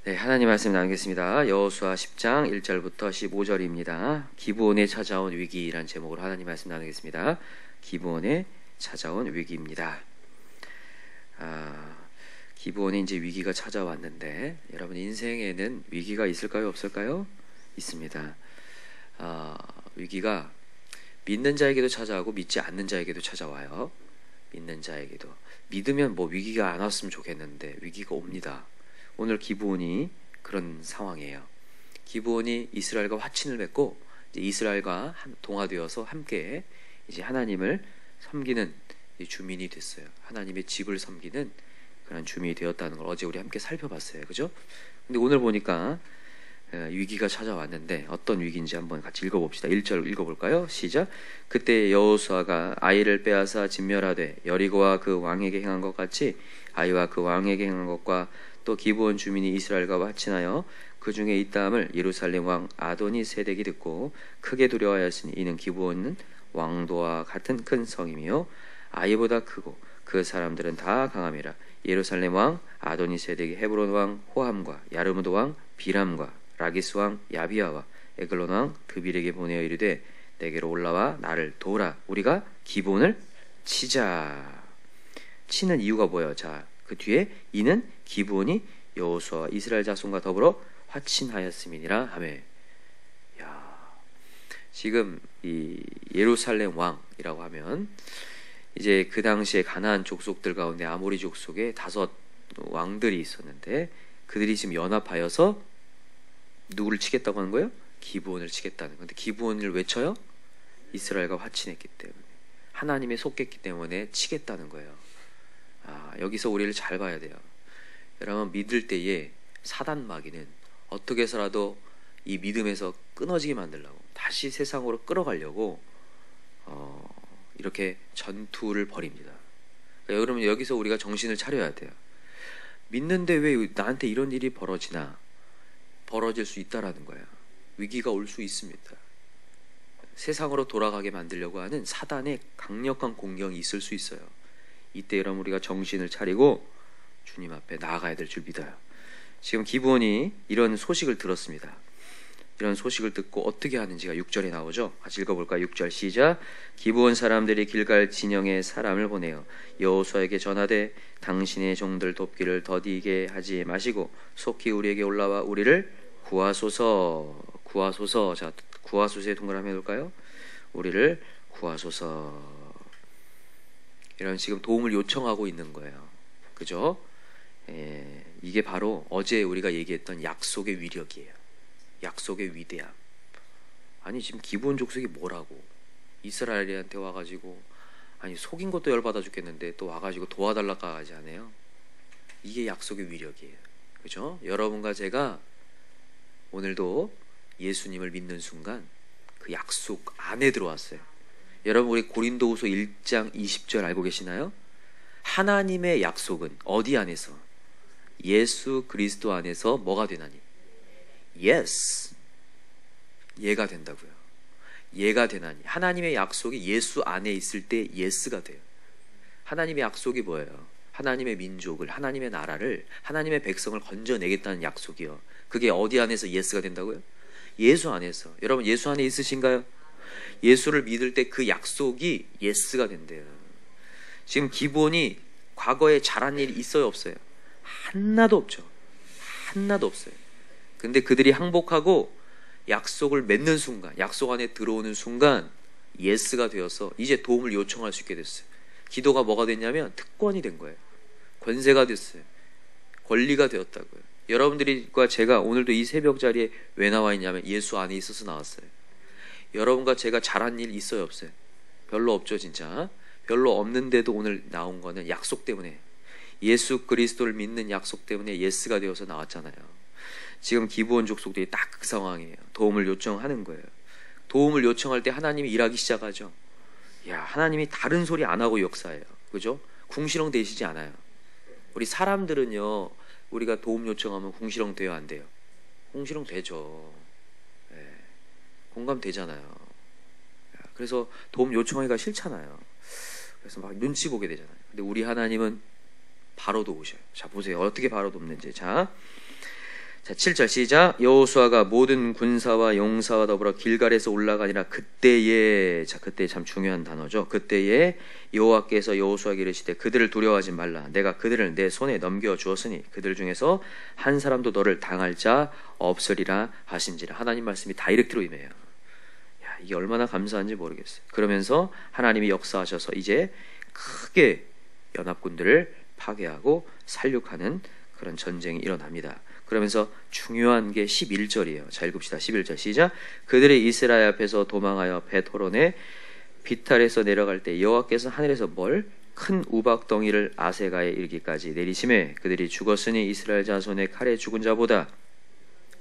네, 하나님 말씀 나누겠습니다. 여호수아 10장 1절부터 15절입니다. 기브온에 찾아온 위기라는 제목으로 하나님 말씀 나누겠습니다. 기브온에 찾아온 위기입니다. 기브온에 이제 위기가 찾아왔는데 여러분 인생에는 위기가 있을까요? 없을까요? 있습니다. 위기가 믿는 자에게도 찾아오고 믿지 않는 자에게도 찾아와요. 믿는 자에게도. 믿으면 뭐 위기가 안 왔으면 좋겠는데 위기가 옵니다. 오늘 기브온이 그런 상황이에요. 기브온이 이스라엘과 화친을 맺고 이제 이스라엘과 동화되어서 함께 이제 하나님을 섬기는 주민이 됐어요. 하나님의 집을 섬기는 그런 주민이 되었다는 걸 어제 우리 함께 살펴봤어요. 그죠? 근데 오늘 보니까 위기가 찾아왔는데 어떤 위기인지 한번 같이 읽어봅시다. 1절 읽어볼까요? 시작. 그때 여호수아가 아이를 빼앗아 진멸하되 여리고와 그 왕에게 행한 것 같이 아이와 그 왕에게 행한 것과 또 기브온 주민이 이스라엘과 화친하여 그 중에 있다함을 예루살렘 왕 아도니 세덱이 듣고 크게 두려워하였으니 이는 기브온은 왕도와 같은 큰 성이며 아이보다 크고 그 사람들은 다 강함이라. 예루살렘 왕 아도니 세덱이 헤브론 왕 호함과 야르무드 왕 비람과 라기스 왕 야비아와 에글론 왕 드빌에게 보내어 이르되 내게로 올라와 나를 도우라. 우리가 기브온을 치자. 치는 이유가 뭐예요? 자, 그 뒤에 이는 기브온이 여호수아와 이스라엘 자손과 더불어 화친하였음이니라 하매. 지금 이 예루살렘 왕이라고 하면 이제 그 당시에 가나안 족속들 가운데 아모리 족속에 5 왕들이 있었는데 그들이 지금 연합하여서 누구를 치겠다고 하는 거예요? 기브온을 치겠다는 건데 기브온을 왜 쳐요? 이스라엘과 화친했기 때문에 하나님에 속했기 때문에 치겠다는 거예요. 여기서 우리를 잘 봐야 돼요. 여러분 믿을 때에 사단 마귀는 어떻게 해서라도 이 믿음에서 끊어지게 만들려고 다시 세상으로 끌어가려고 이렇게 전투를 벌입니다. 그러니까 여러분 여기서 우리가 정신을 차려야 돼요. 믿는데 왜 나한테 이런 일이 벌어질 수 있다라는 거예요. 위기가 올 수 있습니다. 세상으로 돌아가게 만들려고 하는 사단의 강력한 공격이 있을 수 있어요. 이때 여러분 우리가 정신을 차리고 주님 앞에 나아가야 될 줄 믿어요. 지금 기브온이 이런 소식을 들었습니다. 이런 소식을 듣고 어떻게 하는지가 6절에 나오죠. 같이 읽어볼까요? 6절 시작. 기브온 사람들이 길갈 진영에 사람을 보내어 여호수아에게 전하되 당신의 종들 돕기를 더디게 하지 마시고 속히 우리에게 올라와 우리를 구하소서. 구하소서. 자, 구하소서에 동그라미 해볼까요? 우리를 구하소서. 이런 지금 도움을 요청하고 있는 거예요. 그죠? 이게 바로 어제 우리가 얘기했던 약속의 위력이에요. 약속의 위대함. 아니 지금 기브온 족속이 뭐라고 이스라엘한테 와가지고 아니 속인 것도 열받아 죽겠는데 또 와가지고 도와달라고 하지 않아요? 이게 약속의 위력이에요. 그죠? 여러분과 제가 오늘도 예수님을 믿는 순간 그 약속 안에 들어왔어요. 여러분 우리 고린도후서 1장 20절 알고 계시나요? 하나님의 약속은 어디 안에서? 예수 그리스도 안에서 뭐가 되나니? Yes. 예가 된다고요. 예가 되나니. 하나님의 약속이 예수 안에 있을 때 Yes가 돼요. 하나님의 약속이 뭐예요? 하나님의 민족을, 하나님의 나라를, 하나님의 백성을 건져내겠다는 약속이요. 그게 어디 안에서 Yes가 된다고요? 예수 안에서. 여러분 예수 안에 있으신가요? 예수를 믿을 때 그 약속이 Yes가 된대요. 지금 기브온이 과거에 잘한 일이 있어요? 없어요? 하나도 없죠. 하나도 없어요. 근데 그들이 항복하고 약속을 맺는 순간, 약속 안에 들어오는 순간 Yes가 되어서 이제 도움을 요청할 수 있게 됐어요. 기도가 뭐가 됐냐면 특권이 된 거예요. 권세가 됐어요. 권리가 되었다고요. 여러분들과 제가 오늘도 이 새벽 자리에 왜 나와 있냐면 예수 안에 있어서 나왔어요. 여러분과 제가 잘한 일 있어요? 없어요? 별로 없죠. 진짜 별로 없는데도 오늘 나온 거는 약속 때문에, 예수 그리스도를 믿는 약속 때문에 예스가 되어서 나왔잖아요. 지금 기브온 족속들이 딱 그 상황이에요. 도움을 요청하는 거예요. 도움을 요청할 때 하나님이 일하기 시작하죠. 하나님이 다른 소리 안 하고 역사해요. 그죠? 궁시렁 되시지 않아요. 우리 사람들은요, 우리가 도움 요청하면 궁시렁 돼요, 안 돼요? 궁시렁 되죠. 공감되잖아요. 그래서 도움 요청하기가 싫잖아요. 그래서 막 눈치 보게 되잖아요. 근데 우리 하나님은 바로 도우셔요. 자, 보세요. 어떻게 바로 돕는지. 자, 자, 7절 시작. 여호수아가 모든 군사와 용사와 더불어 길갈에서 올라가니라. 그때에, 자, 그때 참 중요한 단어죠. 그때에 여호와께서 여호수아에게 이르시되 그들을 두려워하지 말라. 내가 그들을 내 손에 넘겨 주었으니 그들 중에서 한 사람도 너를 당할 자 없으리라 하신지라. 하나님 말씀이 다이렉트로 임해요. 야, 이게 얼마나 감사한지 모르겠어요. 그러면서 하나님이 역사하셔서 이제 크게 연합군들을 파괴하고 살육하는 그런 전쟁이 일어납니다. 그러면서 중요한 게 11절이에요. 자, 읽읍시다. 11절 시작. 그들이 이스라엘 앞에서 도망하여 벳호론의 비탈에서 내려갈 때 여호와께서 하늘에서 뭘? 큰 우박덩이를 아세가에 이르기까지 내리심에 그들이 죽었으니 이스라엘 자손의 칼에 죽은 자보다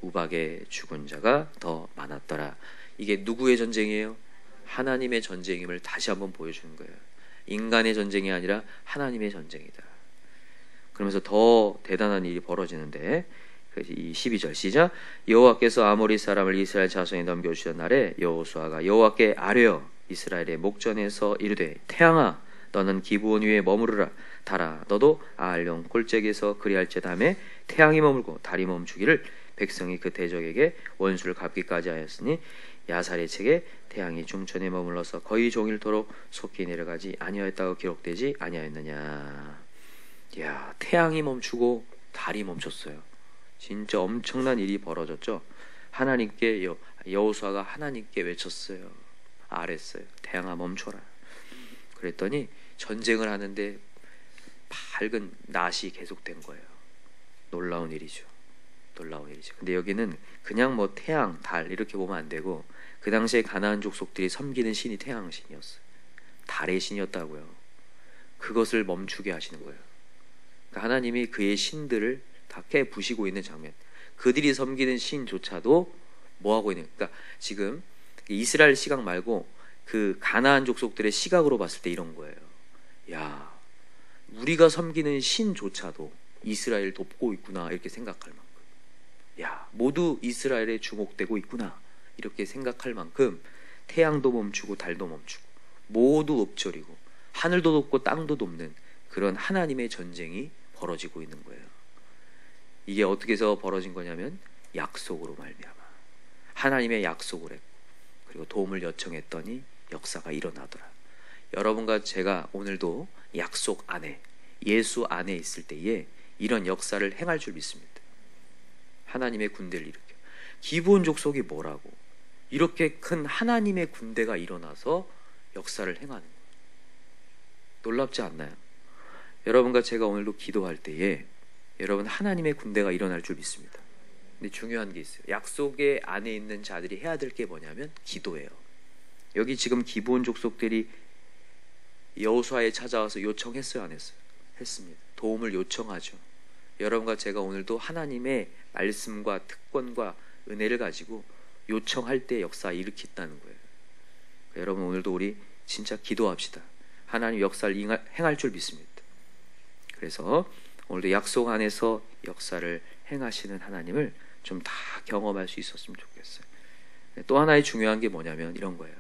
우박에 죽은 자가 더 많았더라. 이게 누구의 전쟁이에요? 하나님의 전쟁임을 다시 한번 보여주는 거예요. 인간의 전쟁이 아니라 하나님의 전쟁이다. 그러면서 더 대단한 일이 벌어지는데, 이 12절 시작. 여호와께서 아모리 사람을 이스라엘 자손에 넘겨주시던 날에 여호수아가 여호와께 아뢰어 이스라엘의 목전에서 이르되 태양아 너는 기브온 위에 머무르라. 달아 너도 아알령 골짜기에서 그리할지어다 하매 태양이 머물고 달이 멈추기를 백성이 그 대적에게 원수를 갚기까지 하였으니 야살의 책에 태양이 중천에 머물러서 거의 종일토록 속히 내려가지 아니하였다고 기록되지 아니하였느냐. 야, 태양이 멈추고 달이 멈췄어요. 진짜 엄청난 일이 벌어졌죠. 하나님께 여호수아가 하나님께 외쳤어요. 아랬어요. 태양아 멈춰라. 그랬더니 전쟁을 하는데 밝은 낮이 계속된 거예요. 놀라운 일이죠. 놀라운 일이죠. 근데 여기는 그냥 뭐 태양, 달 이렇게 보면 안 되고 그 당시에 가나안 족속들이 섬기는 신이 태양 신이었어요. 달의 신이었다고요. 그것을 멈추게 하시는 거예요. 그러니까 하나님이 그의 신들을 다 깨부시고 있는 장면. 그들이 섬기는 신조차도 뭐 하고 있는? 그러니까 지금 이스라엘 시각 말고 그 가나안 족속들의 시각으로 봤을 때 이런 거예요. 야, 우리가 섬기는 신조차도 이스라엘 돕고 있구나 이렇게 생각할 만큼. 야, 모두 이스라엘에 주목되고 있구나 이렇게 생각할 만큼 태양도 멈추고 달도 멈추고 모두 엎절이고 하늘도 돕고 땅도 돕는 그런 하나님의 전쟁이 벌어지고 있는 거예요. 이게 어떻게 해서 벌어진 거냐면 약속으로 말미암아 하나님의 약속을 했고 그리고 도움을 요청했더니 역사가 일어나더라. 여러분과 제가 오늘도 약속 안에 예수 안에 있을 때에 이런 역사를 행할 줄 믿습니다. 하나님의 군대를 일으켜. 기브온 족속이 뭐라고? 이렇게 큰 하나님의 군대가 일어나서 역사를 행하는 거예요. 놀랍지 않나요? 여러분과 제가 오늘도 기도할 때에 여러분 하나님의 군대가 일어날 줄 믿습니다. 근데 중요한 게 있어요. 약속의 안에 있는 자들이 해야 될 게 뭐냐면 기도예요. 여기 지금 기브온 족속들이 여호수아에 찾아와서 요청했어요, 안 했어요? 했습니다. 도움을 요청하죠. 여러분과 제가 오늘도 하나님의 말씀과 특권과 은혜를 가지고 요청할 때 역사 일으킨다는 거예요. 그러니까 여러분 오늘도 우리 진짜 기도합시다. 하나님 역사를 행할 줄 믿습니다. 그래서 오늘도 약속 안에서 역사를 행하시는 하나님을 좀 다 경험할 수 있었으면 좋겠어요. 또 하나의 중요한 게 뭐냐면 이런 거예요.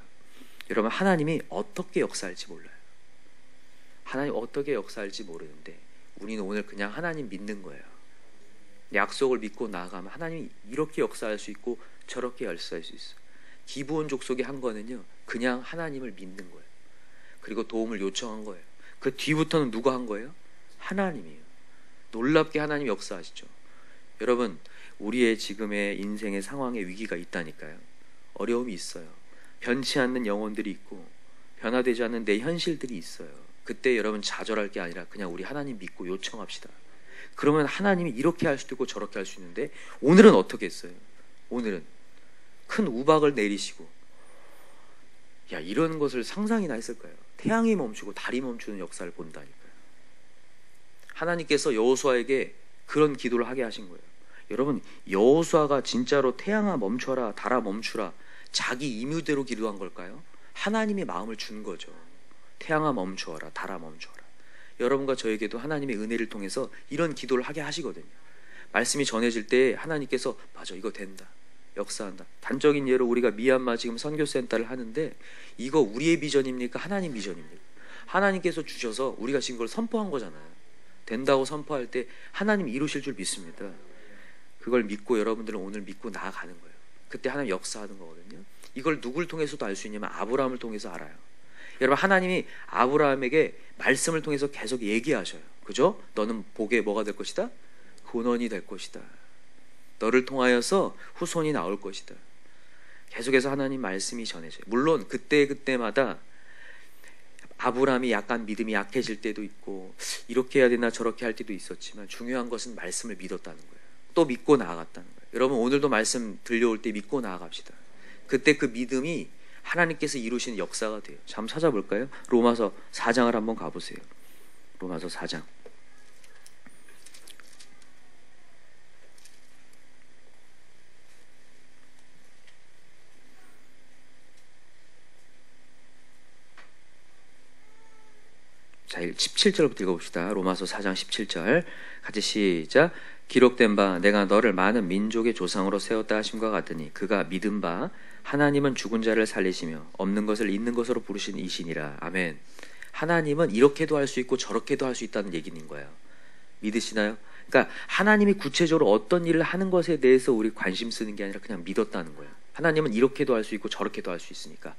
여러분 하나님이 어떻게 역사할지 몰라요. 하나님 어떻게 역사할지 모르는데 우리는 오늘 그냥 하나님 믿는 거예요. 약속을 믿고 나아가면 하나님이 이렇게 역사할 수 있고 저렇게 역사할 수 있어요. 기브온 족속이 한 거는요 그냥 하나님을 믿는 거예요. 그리고 도움을 요청한 거예요. 그 뒤부터는 누가 한 거예요? 하나님이에요. 놀랍게 하나님이 역사하시죠. 여러분 우리의 지금의 인생의 상황에 위기가 있다니까요. 어려움이 있어요. 변치 않는 영혼들이 있고 변화되지 않는 내 현실들이 있어요. 그때 여러분 좌절할 게 아니라 그냥 우리 하나님 믿고 요청합시다. 그러면 하나님이 이렇게 할 수도 있고 저렇게 할 수 있는데 오늘은 어떻게 했어요? 오늘은 큰 우박을 내리시고 야 이런 것을 상상이나 했을까요? 태양이 멈추고 달이 멈추는 역사를 본다니까요. 하나님께서 여호수아에게 그런 기도를 하게 하신 거예요. 여러분 여호수아가 진짜로 태양아 멈춰라 달아 멈추라 자기 임의대로 기도한 걸까요? 하나님이 마음을 준 거죠. 태양아 멈추어라 달아 멈추어라. 여러분과 저에게도 하나님의 은혜를 통해서 이런 기도를 하게 하시거든요. 말씀이 전해질 때 하나님께서 맞아 이거 된다 역사한다. 단적인 예로 우리가 미얀마 지금 선교센터를 하는데 이거 우리의 비전입니까? 하나님 비전입니까? 하나님께서 주셔서 우리가 지금 그걸 선포한 거잖아요. 된다고 선포할 때 하나님 이루실 줄 믿습니다. 그걸 믿고 여러분들은 오늘 믿고 나아가는 거예요. 그때 하나님 역사하는 거거든요. 이걸 누굴 통해서도 알 수 있냐면 아브라함을 통해서 알아요. 여러분, 하나님이 아브라함에게 말씀을 통해서 계속 얘기하셔요. 그죠? 너는 복에 뭐가 될 것이다? 근원이 될 것이다. 너를 통하여서 후손이 나올 것이다. 계속해서 하나님 말씀이 전해져요. 물론 그때마다 아브라함이 약간 믿음이 약해질 때도 있고 이렇게 해야 되나 저렇게 할 때도 있었지만 중요한 것은 말씀을 믿었다는 거예요. 또 믿고 나아갔다는 거예요. 여러분, 오늘도 말씀 들려올 때 믿고 나아갑시다. 그때 그 믿음이 하나님께서 이루시는 역사가 돼요. 자, 한번 찾아볼까요? 로마서 4장을 한번 가보세요. 로마서 4장. 자, 17절부터 읽어봅시다. 로마서 4장 17절 같이 시작. 기록된 바 내가 너를 많은 민족의 조상으로 세웠다 하심과 같으니 그가 믿은 바 하나님은 죽은 자를 살리시며 없는 것을 있는 것으로 부르신 이시니라. 아멘. 하나님은 이렇게도 할 수 있고 저렇게도 할 수 있다는 얘기인 거예요. 믿으시나요? 그러니까 하나님이 구체적으로 어떤 일을 하는 것에 대해서 우리 관심 쓰는 게 아니라 그냥 믿었다는 거예요. 하나님은 이렇게도 할 수 있고 저렇게도 할 수 있으니까.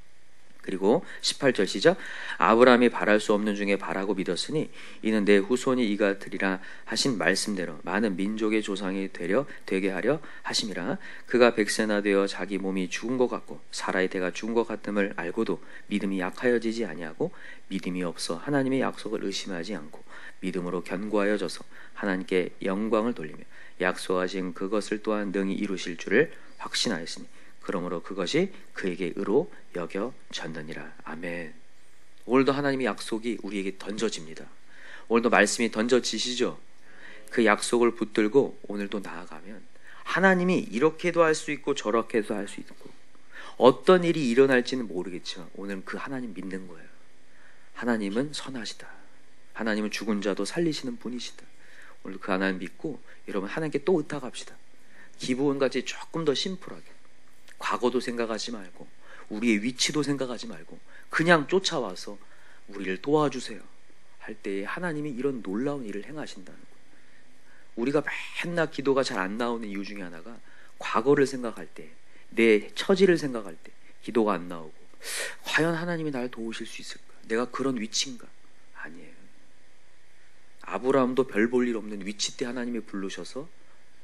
그리고 18절 시작. 아브라함이 바랄 수 없는 중에 바라고 믿었으니 이는 내 후손이 이가 되리라 하신 말씀대로 많은 민족의 조상이 되게 하려 하심이라. 그가 백세나 되어 자기 몸이 죽은 것 같고 사라의 태가 죽은 것 같음을 알고도 믿음이 약하여지지 아니하고 믿음이 없어 하나님의 약속을 의심하지 않고 믿음으로 견고하여져서 하나님께 영광을 돌리며 약속하신 그것을 또한 능히 이루실 줄을 확신하였으니 그러므로 그것이 그에게 의로 여겨졌느니라. 아멘. 오늘도 하나님의 약속이 우리에게 던져집니다. 오늘도 말씀이 던져지시죠? 그 약속을 붙들고 오늘도 나아가면 하나님이 이렇게도 할 수 있고 저렇게도 할 수 있고 어떤 일이 일어날지는 모르겠지만 오늘은 그 하나님 믿는 거예요. 하나님은 선하시다. 하나님은 죽은 자도 살리시는 분이시다. 오늘 그 하나님 믿고 여러분 하나님께 또 의탁합시다. 기브온같이 조금 더 심플하게 과거도 생각하지 말고 우리의 위치도 생각하지 말고 그냥 쫓아와서 우리를 도와주세요 할 때에 하나님이 이런 놀라운 일을 행하신다는 거예요. 우리가 맨날 기도가 잘 안 나오는 이유 중에 하나가 과거를 생각할 때, 내 처지를 생각할 때 기도가 안 나오고 과연 하나님이 나를 도우실 수 있을까? 내가 그런 위치인가? 아니에요. 아브라함도 별 볼 일 없는 위치 때 하나님이 부르셔서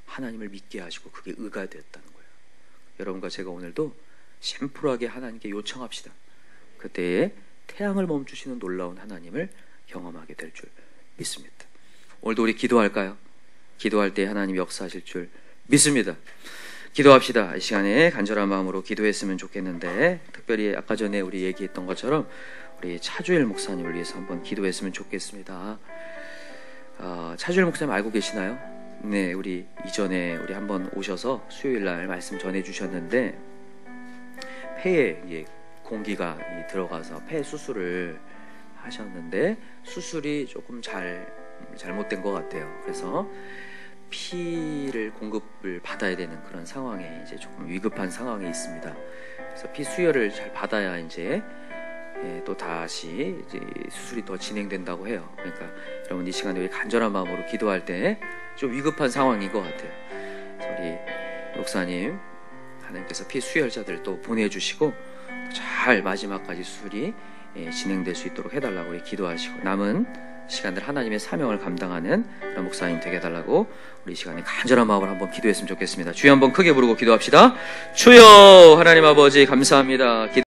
하나님을 믿게 하시고 그게 의가 되었다는 거예요. 여러분과 제가 오늘도 심플하게 하나님께 요청합시다. 그때에 태양을 멈추시는 놀라운 하나님을 경험하게 될 줄 믿습니다. 오늘도 우리 기도할까요? 기도할 때 하나님 역사하실 줄 믿습니다. 기도합시다. 이 시간에 간절한 마음으로 기도했으면 좋겠는데 특별히 아까 전에 우리 얘기했던 것처럼 우리 차주일 목사님을 위해서 한번 기도했으면 좋겠습니다. 차주일 목사님 알고 계시나요? 네, 우리 이전에 우리 한번 오셔서 수요일 날 말씀 전해 주셨는데 폐에 공기가 들어가서 폐 수술을 하셨는데 수술이 조금 잘못된 것 같아요. 그래서 피를 공급을 받아야 되는 그런 상황에 이제 조금 위급한 상황에 있습니다. 그래서 피 수혈을 잘 받아야 이제 또 다시 이제 수술이 더 진행된다고 해요. 그러니까 여러분 이 시간에 우리 간절한 마음으로 기도할 때 좀 위급한 상황인 것 같아요. 그래서 우리 목사님 하나님께서 피 수혈자들 또 보내주시고 잘 마지막까지 수술이 진행될 수 있도록 해달라고 우리 기도하시고 남은 시간들 하나님의 사명을 감당하는 그런 목사님 되게 해달라고 우리 시간에 간절한 마음으로 한번 기도했으면 좋겠습니다. 주여 한번 크게 부르고 기도합시다. 주여 하나님 아버지 감사합니다.